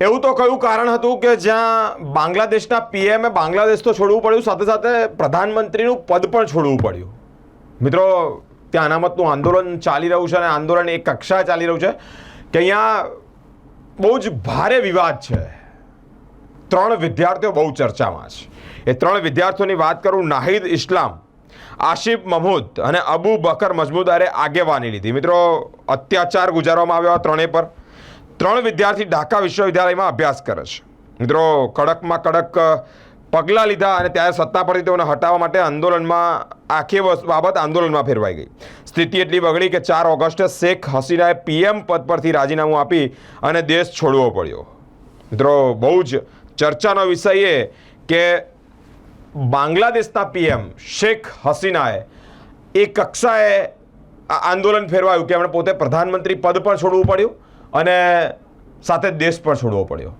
એવું તો કયું કારણ હતું કે જ્યાં બાંગ્લાદેશના પીએમએ બાંગ્લાદેશ તો છોડવું પડ્યું, સાથે સાથે પ્રધાનમંત્રીનું પદ પણ છોડવું પડ્યું? મિત્રો, ત્યાં અનામતનું આંદોલન ચાલી રહ્યું છે અને આંદોલન એક કક્ષાએ ચાલી રહ્યું છે કે અહીંયા બહુ જ ભારે વિવાદ છે. 3 વિદ્યાર્થીઓ બહુ ચર્ચામાં છે. એ 3 વિદ્યાર્થીઓની વાત કરું. નાહિદ ઇસ્લામ, આશિફ મહમૂદ અને અબુ બકર મજમુદારે આગેવાની લીધી. મિત્રો, અત્યાચાર ગુજારવામાં આવ્યો આ 3 પર. 3 વિદ્યાર્થી ઢાકા વિશ્વવિદ્યાલયમાં અભ્યાસ કરે છે. મિત્રો, કડકમાં કડક પગલાં લીધા અને ત્યારે સત્તા પરથી તેઓને હટાવવા માટે આંદોલનમાં આખી બાબત આંદોલનમાં ફેરવાઈ ગઈ. સ્થિતિ એટલી બગડી કે 4 ઓગસ્ટે શેખ હસીનાએ પીએમ પદ પરથી રાજીનામું આપી અને દેશ છોડવો પડ્યો. મિત્રો, બહુ જ ચર્ચાનો વિષય એ કે બાંગ્લાદેશના પીએમ શેખ હસીનાએ એક કક્ષાએ આંદોલન ફેરવાયું કે એમણે પોતે પ્રધાનમંત્રી પદ પણ છોડવું પડ્યું અને સાથે દેશ પણ છોડવો પડ્યો.